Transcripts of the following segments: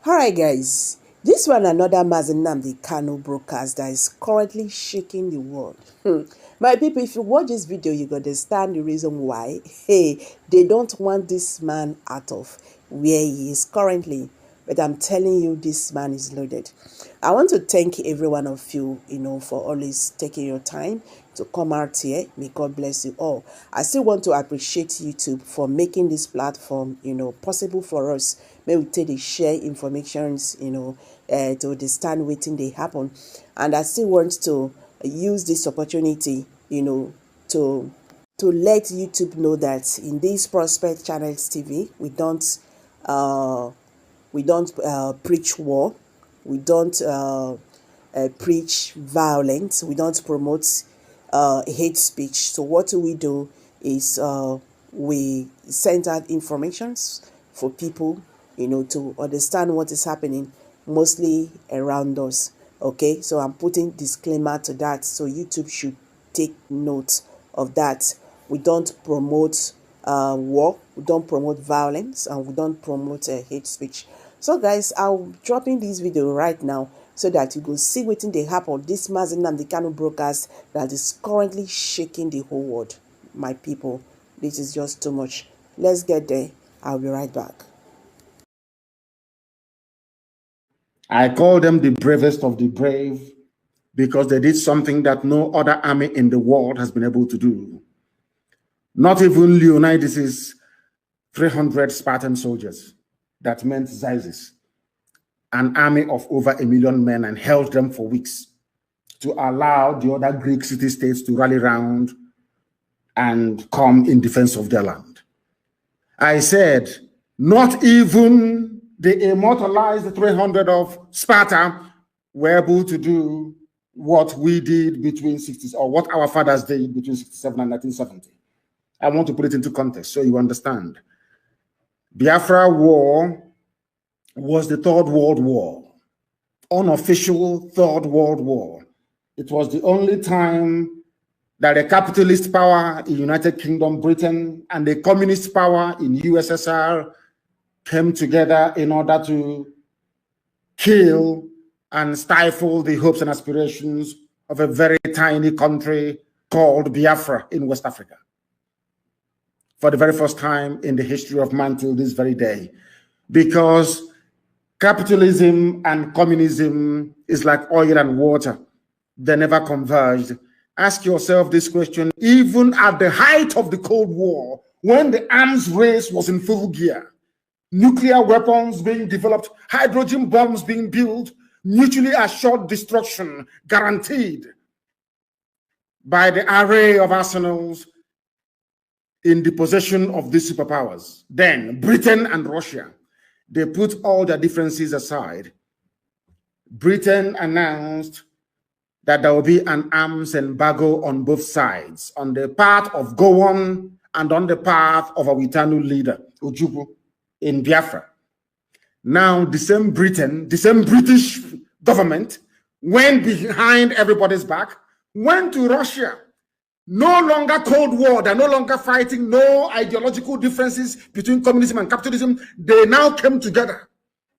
Alright guys, this one another Nnamdi Kanu broadcast that is currently shaking the world. My people, if you watch this video, you understand the reason why. Hey, they don't want this man out of where he is currently. But I'm telling you, this man is loaded. I want to thank every one of you, for always taking your time to come out here. May God bless you all. I still want to appreciate YouTube for making this platform, possible for us. May we take the share informations, to understand waiting they happen. And I still want to use this opportunity, to let YouTube know that in this Prospect Channels TV, we don't preach war, we don't preach violence, we don't promote hate speech. So what we do is we send out informations for people, to understand what is happening mostly around us. Okay, so I'm putting disclaimer to that, so YouTube should take note of that. We don't promote war, we don't promote violence, and we don't promote hate speech. So guys, I'm dropping this video right now so that you go see wetin dey happen. This Nnamdi Kanu broadcast that is currently shaking the whole world. My people, this is just too much. Let's get there. I'll be right back. I call them the bravest of the brave because they did something that no other army in the world has been able to do. Not even Leonidas's 300 Spartan soldiers that meant Xerxes, an army of over 1 million men, and held them for weeks to allow the other Greek city-states to rally round and come in defense of their land. I said, not even the immortalized 300 of Sparta were able to do what we did between 60s, or what our fathers did between 67 and 1970. I want to put it into context so you understand. Biafra War was the Third World War, unofficial Third World War. It was the only time that a capitalist power in United Kingdom, Britain, and a communist power in USSR came together in order to kill and stifle the hopes and aspirations of a very tiny country called Biafra in West Africa. For the very first time in the history of man till this very day, because capitalism and communism is like oil and water. They never converged. Ask yourself this question, even at the height of the Cold War, when the arms race was in full gear, nuclear weapons being developed, hydrogen bombs being built, mutually assured destruction guaranteed by the array of arsenals in the possession of these superpowers. Then Britain and Russia, they put all their differences aside. Britain announced that there will be an arms embargo on both sides, on the part of Gowon and on the part of our Itanu leader, Ojukwu, in Biafra. Now, the same Britain, the same British government went behind everybody's back, went to Russia. No longer Cold War, they're no longer fighting, no ideological differences between communism and capitalism. They now came together.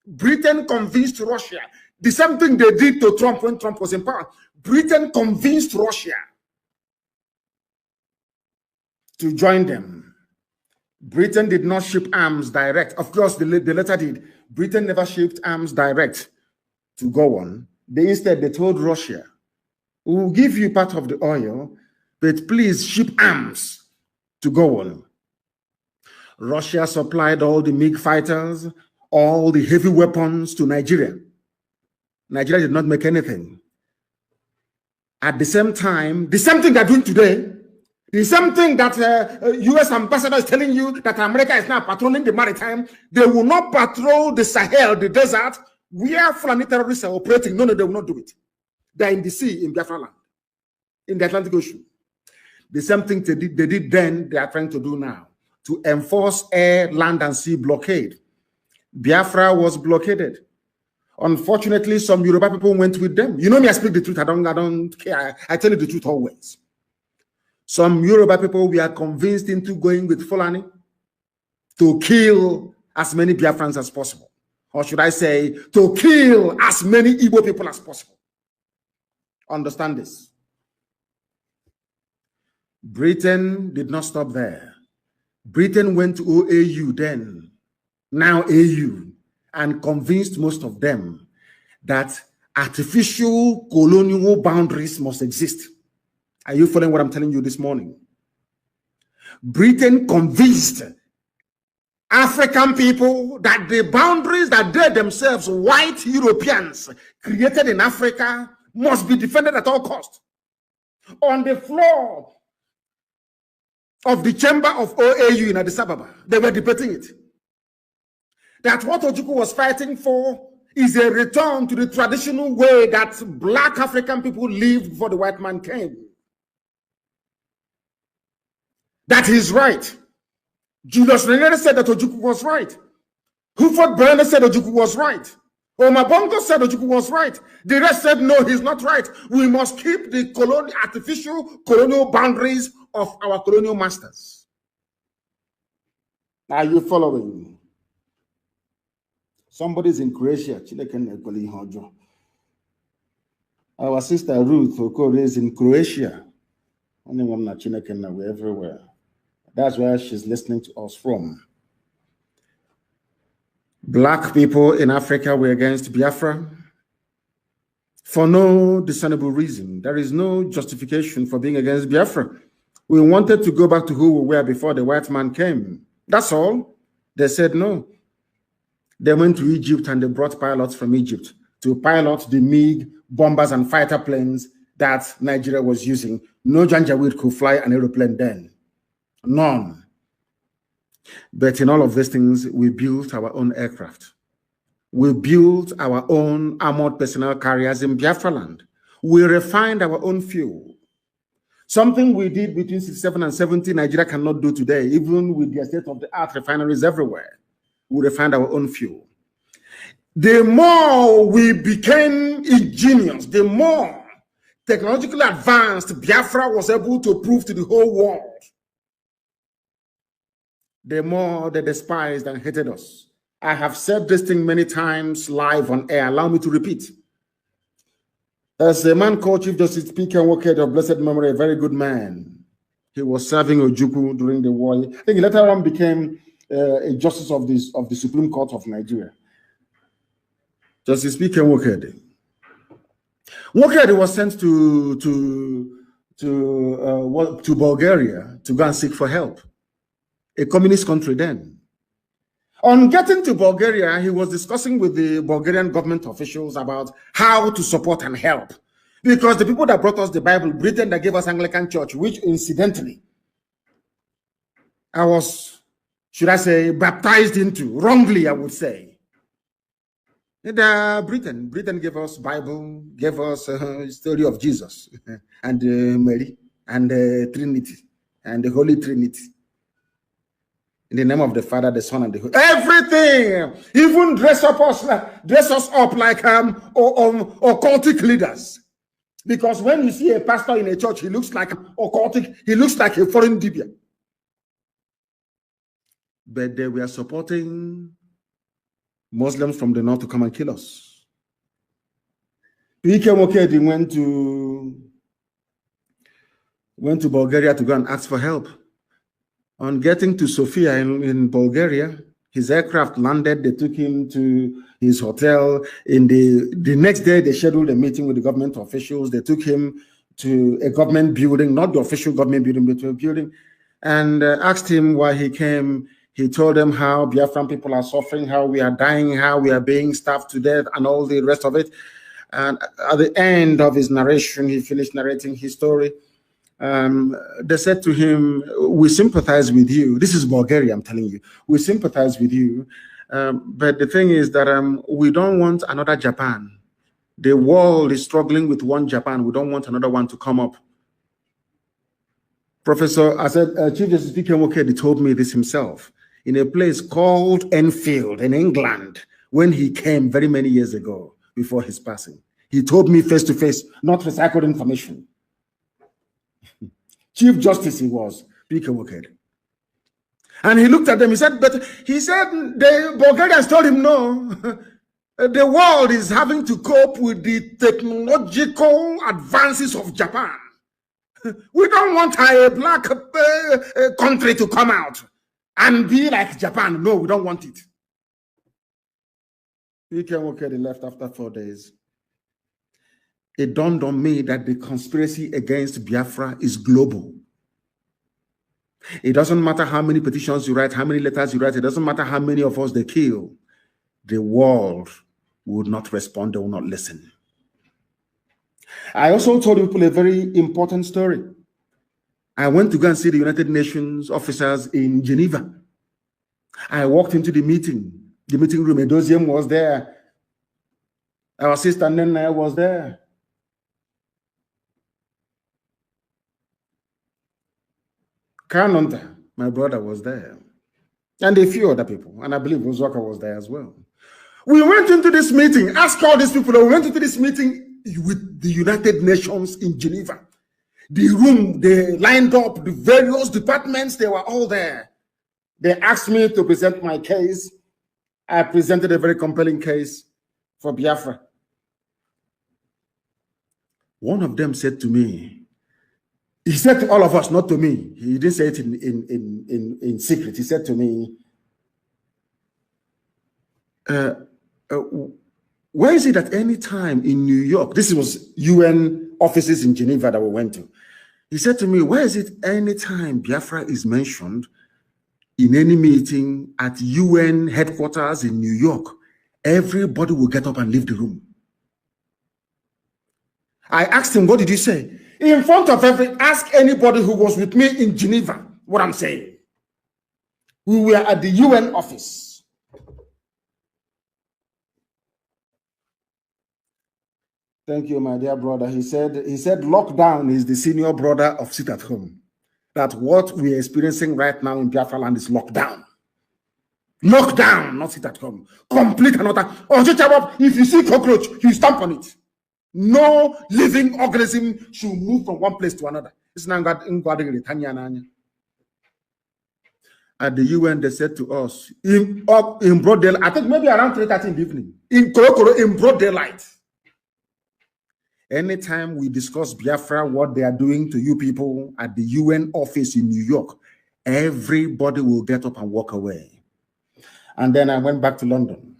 Britain convinced Russia. The same thing they did to Trump when Trump was in power. Britain convinced Russia to join them. Britain did not ship arms direct. Of course, the letter did. Britain never shipped arms direct to Gowon. Instead, they told Russia, we will give you part of the oil, but please ship arms to Gowon. Russia supplied all the MiG fighters, all the heavy weapons to Nigeria. Nigeria did not make anything. At the same time, the same thing they're doing today, the same thing that U.S. ambassador is telling you that America is now patrolling the maritime, they will not patrol the Sahel, the desert, where Fulani terrorists are operating. No, they will not do it. They're in the sea, in Biafra land, in the Atlantic Ocean. The same thing they did then, they are trying to do now, to enforce air, land, and sea blockade. Biafra was blockaded. Unfortunately, some Yoruba people went with them. You know me, I speak the truth. I don't care. I tell you the truth always. Some Yoruba people we are convinced into going with Fulani to kill as many Biafrans as possible. or should I say, to kill as many Igbo people as possible. Understand this. Britain did not stop there. Britain went to OAU then, now AU, and convinced most of them that artificial colonial boundaries must exist. Are you following what I'm telling you this morning? Britain convinced African people that the boundaries that they themselves, white Europeans, created in Africa must be defended at all costs. On the floor of the chamber of OAU in Addis Ababa, they were debating it. That what Ojukwu was fighting for is a return to the traditional way that black African people lived before the white man came. That he's right. Julius Nyerere said that Ojukwu was right. Huford Berners said Ojukwu was right. Omar Bongo said Ojukwu was right. The rest said, no, he's not right. We must keep the artificial colonial boundaries of our colonial masters. Are you following? Somebody's in Croatia. Our sister Ruth Okoro is in Croatia. We're everywhere. That's where she's listening to us from. Black people in Africa were against Biafra for no discernible reason. There is no justification for being against Biafra. We wanted to go back to who we were before the white man came. That's all. They said no. They went to Egypt and they brought pilots from Egypt to pilot the MiG bombers and fighter planes that Nigeria was using. No Janjaweed could fly an aeroplane then. None. But in all of these things, we built our own aircraft. We built our own armored personnel carriers in Biafra land. We refined our own fuel. Something we did between 67 and 70, Nigeria cannot do today, even with the state-of-the-art refineries everywhere. We refined our own fuel. The more we became ingenious, the more technologically advanced Biafra was able to prove to the whole world, the more they despised and hated us. I have said this thing many times live on air. Allow me to repeat. As a man called Chief Justice P.K. Nwoke of blessed memory, a very good man. He was serving Ojukwu during the war. I think he later on became a justice of the Supreme Court of Nigeria. Justice P.K. Nwoke. Nwoke was sent to Bulgaria to go and seek for help. A communist country then. On getting to Bulgaria, he was discussing with the Bulgarian government officials about how to support and help. Because the people that brought us the Bible, Britain that gave us Anglican Church, which incidentally, I was, should I say, baptized into, wrongly I would say. Britain gave us Bible, gave us a story of Jesus and Mary and the Trinity and the Holy Trinity. In the name of the Father, the Son, and the Holy. Everything, even dress us up like occultic leaders. Because when you see a pastor in a church, he looks like occultic. He looks like a foreign dibia. But they were supporting Muslims from the north to come and kill us. P.K. Nwoke went to Bulgaria to go and ask for help. On getting to Sofia in Bulgaria, his aircraft landed. They took him to his hotel. In the next day, they scheduled a meeting with the government officials. They took him to a government building, not the official government building, but to a building, and asked him why he came. He told them how Biafran people are suffering, how we are dying, how we are being starved to death, and all the rest of it. And at the end of his narration, he finished narrating his story. They said to him, we sympathize with you. This is Bulgaria, I'm telling you. We sympathize with you. But the thing is that we don't want another Japan. The world is struggling with one Japan. We don't want another one to come up. Chief Justice P.K. Nwoke told me this himself in a place called Enfield in England when he came very many years ago before his passing. He told me face to face, not recycled information. Chief Justice he was, P.K. Nwoke. And he looked at them, he said, the Bulgarians told him, no, the world is having to cope with the technological advances of Japan. We don't want a black country to come out and be like Japan. No, we don't want it. He left after 4 days. It dawned on me that the conspiracy against Biafra is global. It doesn't matter how many petitions you write, how many letters you write. It doesn't matter how many of us they kill. The world would not respond. They will not listen. I also told people a very important story. I went to go and see the United Nations officers in Geneva. I walked into the meeting room. Edoziem was there. Our sister Nena was there. Kanu'S, my brother, was there. And a few other people. And I believe Uzwaka was there as well. We went into this meeting, asked all these people, we went into this meeting with the United Nations in Geneva. The room, they lined up, the various departments, they were all there. They asked me to present my case. I presented a very compelling case for Biafra. One of them said to me, he said to all of us, not to me. He didn't say it in secret. He said to me, where is it at any time in New York? This was UN offices in Geneva that we went to. He said to me, where is it any time Biafra is mentioned in any meeting at UN headquarters in New York, everybody will get up and leave the room. I asked him, what did you say? In front of ask anybody who was with me in Geneva what I'm saying. We were at the UN office. Thank you, my dear brother. He said lockdown is the senior brother of sit at home. That what we are experiencing right now in Biafra land is lockdown. Lockdown, not sit at home. Complete and utter. If you see cockroach, you stamp on it. No living organism should move from one place to another. At the UN, they said to us, in broad daylight, I think maybe around 3:30 in the evening, in broad daylight. Anytime we discuss Biafra, what they are doing to you people at the UN office in New York, everybody will get up and walk away. And then I went back to London.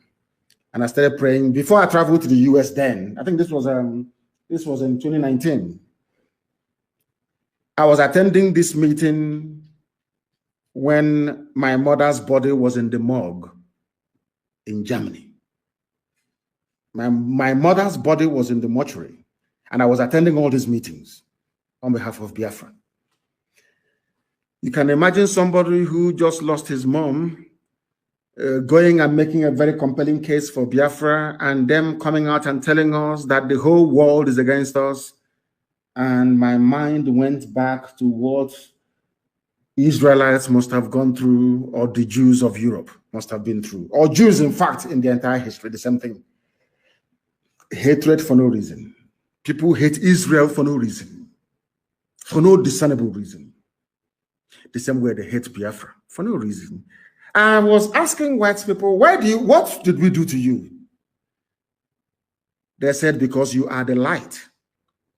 And I started praying before I traveled to the US then. I think this was in 2019. I was attending this meeting when my mother's body was in the morgue in Germany. My mother's body was in the mortuary, and I was attending all these meetings on behalf of Biafra. You can imagine somebody who just lost his mom going and making a very compelling case for Biafra, and them coming out and telling us that the whole world is against us. And my mind went back to what Israelites must have gone through, or the Jews of Europe must have been through, or Jews, in fact, in the entire history, the same thing. Hatred for no reason. People hate Israel for no reason, for no discernible reason. The same way they hate Biafra, for no reason. I was asking white people, what did we do to you? They said, because you are the light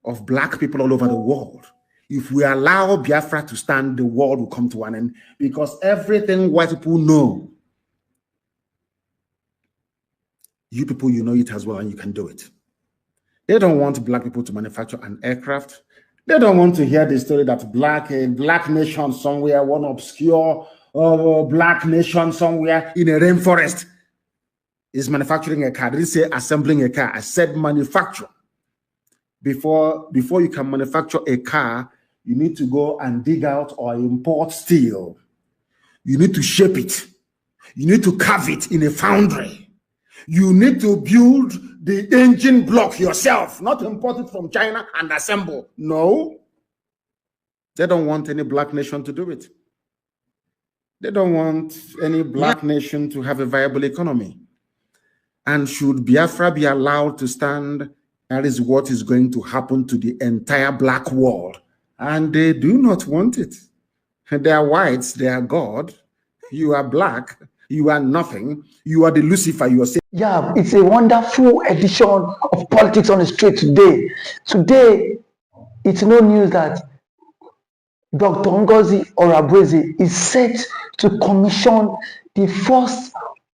of black people all over the world. If we allow Biafra to stand, the world will come to an end, because everything white people know, you people, you know it as well, and you can do it. They don't want black people to manufacture an aircraft. They don't want to hear the story that a black nation somewhere, one obscure black nation somewhere in a rainforest is manufacturing a car. I didn't say assembling a car. I said manufacture. Before you can manufacture a car, you need to go and dig out or import steel. You need to shape it. You need to carve it in a foundry. You need to build the engine block yourself, not import it from China and assemble. No. They don't want any black nation to do it. They don't want any black nation to have a viable economy. And should Biafra be allowed to stand, that is what is going to happen to the entire black world. And they do not want it. They are whites, they are God. You are black. You are nothing. You are the Lucifer. You are saying. Yeah, it's a wonderful edition of Politics on the Street today. Today, it's no news that Dr. Ngozi Orabueze is set to commission the first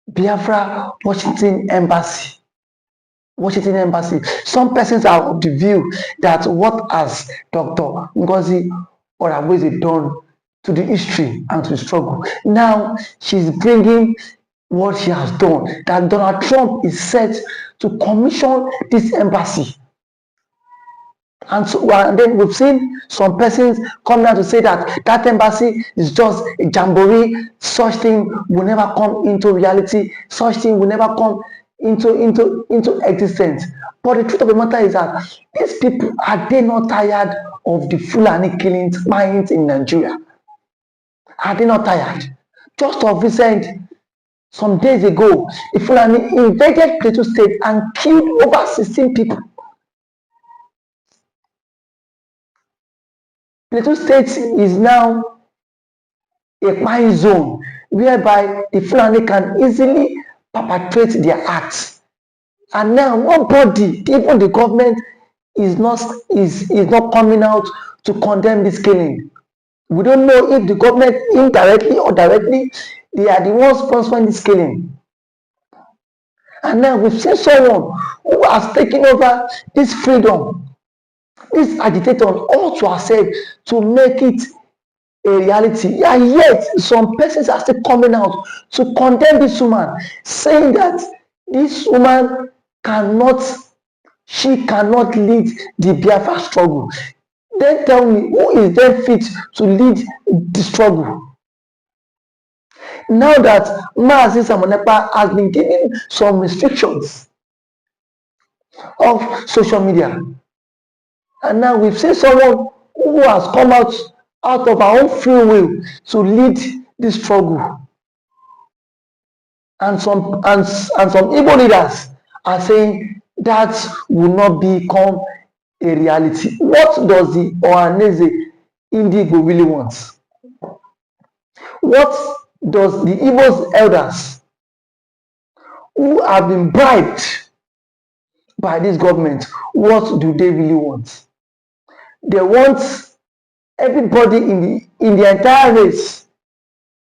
Biafra Washington Embassy. Some persons are of the view that what has Dr. Ngozi Orabueze done to the history and to the struggle. Now she's bringing what she has done, that Donald Trump is set to commission this embassy. And so, and then we've seen some persons come down to say that that embassy is just a jamboree. Such thing will never come into reality. Such thing will never come into existence. But the truth of the matter is that these people, are they not tired of the Fulani killings, mines in Nigeria? Are they not tired? Just of recent, some days ago, the Fulani invaded Plateau State and killed over 16 people. Plateau State is now a mine zone whereby the Fulani can easily perpetrate their acts. And now nobody, even the government, is not coming out to condemn this killing. We don't know if the government indirectly or directly, they are the ones sponsoring this killing. And now we've seen someone who has taken over this freedom, this agitator, all to ourselves to make it a reality. And yet some persons are still coming out to condemn this woman, saying that this woman cannot lead the Biafra struggle. Then tell me, who is then fit to lead the struggle? Now that Mazi Samonepa has been given some restrictions of social media, and now we've seen someone who has come out of our own free will to lead this struggle. And some Igbo leaders are saying that will not become a reality. What does the Ohaneze Indigo really want? What does the Igbos elders who have been bribed by this government, what do they really want? They want everybody in the entire race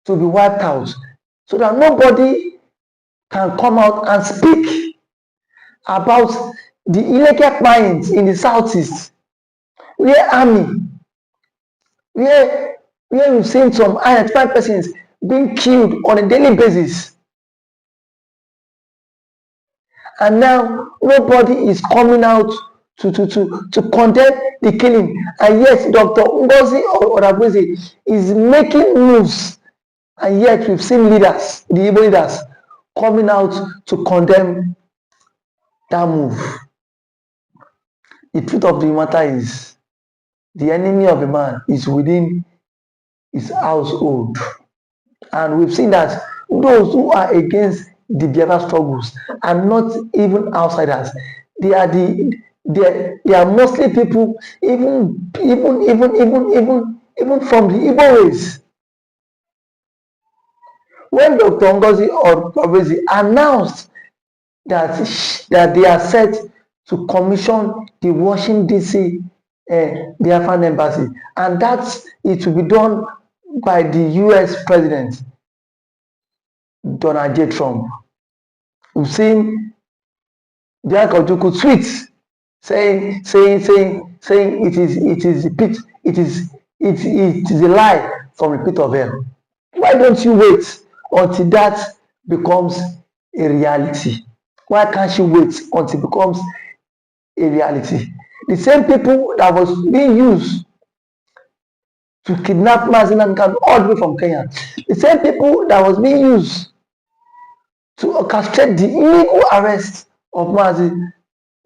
to be wiped out, so that nobody can come out and speak about the illegal mines in the southeast, where we've seen some identified persons being killed on a daily basis. And now nobody is coming out to condemn the killing. And yet Dr. Ngozi Orabueze is making moves. And yet we've seen leaders, the Igbo leaders, coming out to condemn that move. The truth of the matter is, the enemy of a man is within his household. And we've seen that those who are against the Biafra struggles are not even outsiders. They are mostly people, even from the Igbo race. When Dr. Ngozi Orabueze announced that they are set to commission the Washington DC Biafran embassy, and that it will be done by the US President Donald J. Trump. We've seen Bianca Ojukwu tweets saying it is a lie from the pit of hell. Why don't you wait until that becomes a reality? Why can't you wait until it becomes a reality? The same people that was being used to kidnap Mazi Nnamdi all the way from Kenya, the same people that was being used to orchestrate the illegal arrest of Mazi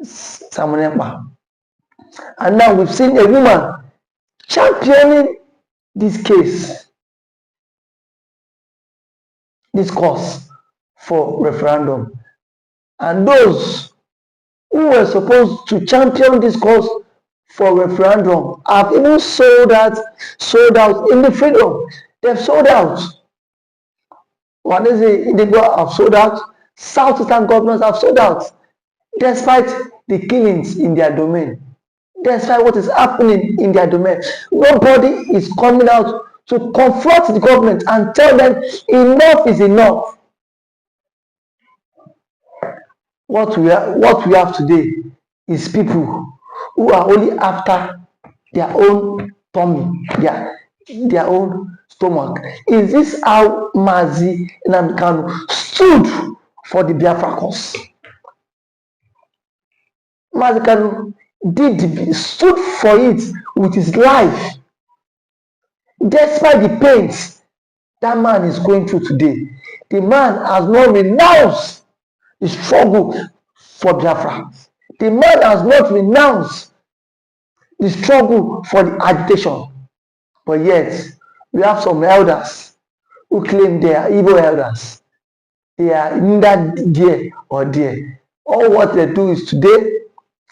Samonepa. And now we've seen a woman championing this case, this cause for referendum. And those who were supposed to champion this cause for referendum have even sold out in the freedom. They've sold out. Wanese Indigo have sold out, Southeastern governors have sold out, despite the killings in their domain, despite what is happening in their domain. Nobody is coming out to confront the government and tell them enough is enough. What we have today is people who are only after their own tummy, their own stomach. Is this how Mazi Nnamdi Kanu stood for the Biafra cause? Mazi Kanu stood for it with his life, despite the pains that man is going through today. The man has not renounced the struggle for Biafra. The man has not renounced the struggle for the agitation. But yet, we have some elders who claim they are Igbo elders. They are neither there or there. All what they do is today,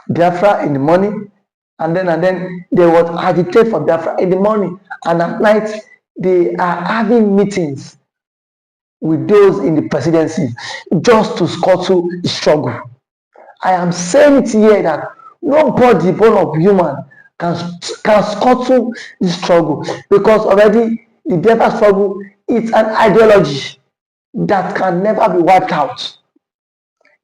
Biafra in the morning, and then they would agitate for Biafra in the morning, and at night they are having meetings with those in the presidency just to scuttle the struggle. I am saying it here that nobody born of human can scuttle the struggle, because already the Biafra struggle is an ideology that can never be wiped out.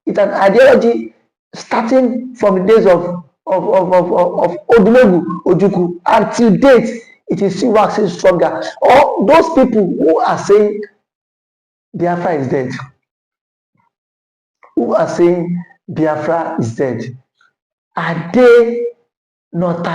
It's an ideology starting from the days of Odumegu Ojukwu until date. It is still waxing stronger. Or those people who are saying Biafra is dead, who are saying Biafra is dead, are they not tired